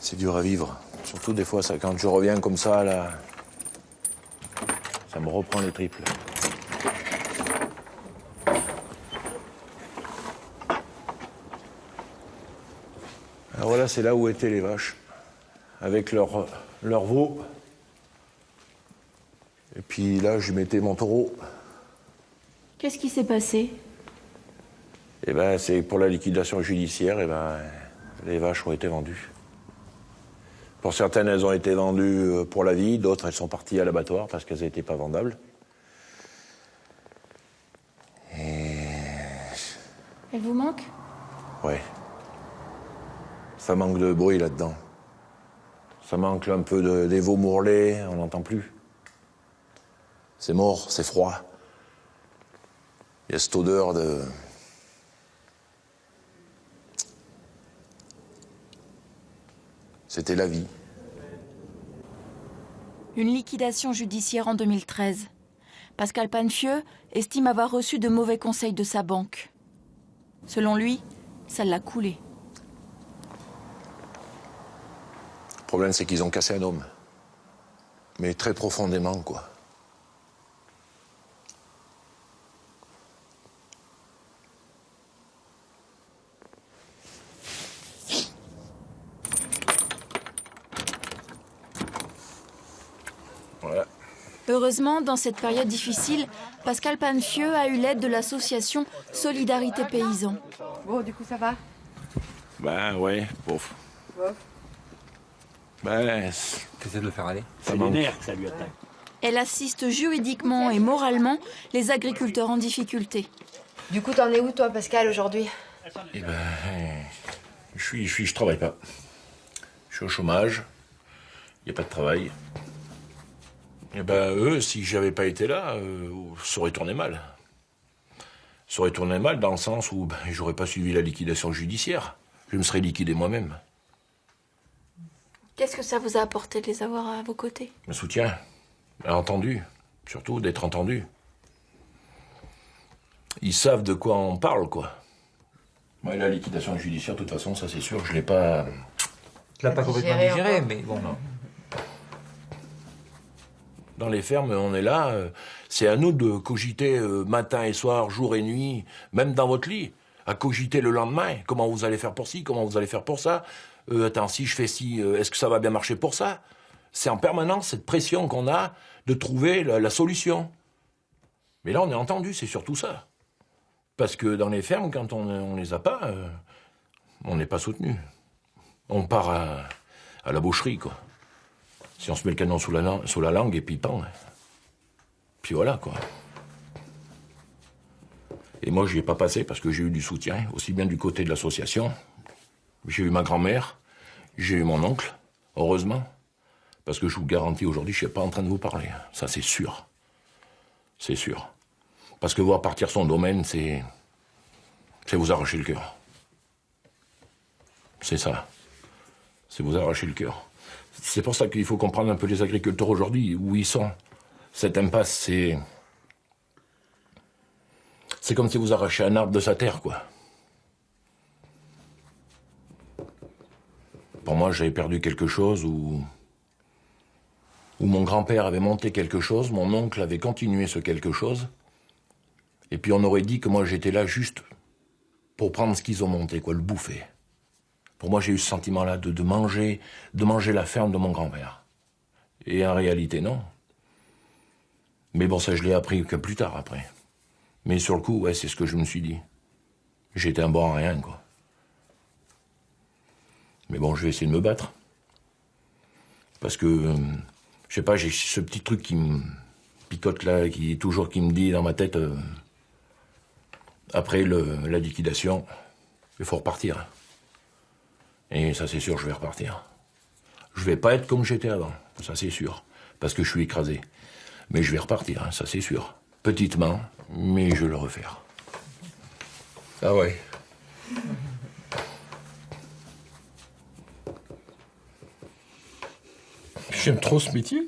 C'est dur à vivre. Surtout des fois, ça, quand je reviens comme ça, là, ça me reprend les triples. Alors voilà, c'est là où étaient les vaches, avec leur veau. Et puis là, je mettais mon taureau. Qu'est-ce qui s'est passé? Et ben, c'est pour la liquidation judiciaire, et ben, les vaches ont été vendues. Pour certaines, elles ont été vendues pour la vie, d'autres, elles sont parties à l'abattoir parce qu'elles n'étaient pas vendables. Et... Elle vous manque? Ouais. Ça manque de bruit là-dedans. Ça manque un peu des veaux mourlés, on n'entend plus. C'est mort, c'est froid. Il y a cette odeur de... C'était la vie. Une liquidation judiciaire en 2013. Pascal Panfieux estime avoir reçu de mauvais conseils de sa banque. Selon lui, ça l'a coulé. Le problème, c'est qu'ils ont cassé un homme. Mais très profondément, quoi. Voilà. Heureusement, dans cette période difficile, Pascal Panfieux a eu l'aide de l'association Solidarité Paysans. Bon, du coup, ça va? Ben ouais, pauvre. Bof. Ben, T'essaies de le faire aller. ça manque. nerfs que ça lui attaque. Elle assiste juridiquement et moralement les agriculteurs en difficulté. Du coup, t'en es où, toi, Pascal, aujourd'hui? Eh ben, je travaille pas. Je suis au chômage. Il n'y a pas de travail. Eh ben, eux, si j'avais pas été là, ça aurait tourné mal. Ça aurait tourné mal dans le sens où j'aurais pas suivi la liquidation judiciaire. Je me serais liquidé moi-même. Qu'est-ce que ça vous a apporté de les avoir à vos côtés? Un soutien. Entendu. Surtout d'être entendu. Ils savent de quoi on parle, quoi. Moi, la liquidation judiciaire, de toute façon, ça c'est sûr, je l'ai pas... Tu l'as pas complètement digéré, mais bon. Non. Dans les fermes, on est là, c'est à nous de cogiter matin et soir, jour et nuit, même dans votre lit, à cogiter le lendemain. Comment vous allez faire pour ci, comment vous allez faire pour ça. Attends, si je fais ci, est-ce que ça va bien marcher pour ça? C'est en permanence cette pression qu'on a de trouver la solution. Mais là, on est entendu, c'est surtout ça. Parce que dans les fermes, quand on les a pas, on n'est pas soutenu. On part à la boucherie, quoi. Si on se met le canon sous la langue et puis pan. Puis voilà, quoi. Et moi, j'y ai pas passé parce que j'ai eu du soutien, aussi bien du côté de l'association. J'ai eu ma grand-mère, j'ai eu mon oncle, heureusement. Parce que je vous garantis, aujourd'hui, je suis pas en train de vous parler. Ça, c'est sûr. C'est sûr. Parce que voir partir son domaine, c'est vous arracher le cœur. C'est ça. C'est vous arracher le cœur. C'est pour ça qu'il faut comprendre un peu les agriculteurs aujourd'hui, où ils sont. Cette impasse, c'est comme si vous arrachiez un arbre de sa terre, quoi. Pour moi, j'avais perdu quelque chose où mon grand-père avait monté quelque chose, mon oncle avait continué ce quelque chose, et puis on aurait dit que moi j'étais là juste pour prendre ce qu'ils ont monté, quoi, le bouffer. Pour moi, j'ai eu ce sentiment-là de manger la ferme de mon grand-père. Et en réalité, non. Mais bon, ça, je l'ai appris que plus tard, après. Mais sur le coup, ouais, c'est ce que je me suis dit. J'étais un bon à rien, quoi. Mais bon, je vais essayer de me battre. Parce que, je sais pas, j'ai ce petit truc qui me picote là, qui me dit dans ma tête, après la liquidation, il faut repartir. Et ça, c'est sûr, je vais repartir. Je vais pas être comme j'étais avant, ça c'est sûr, parce que je suis écrasé. Mais je vais repartir, hein, ça c'est sûr. Petitement, mais je vais le refaire. Ah ouais. J'aime trop ce métier.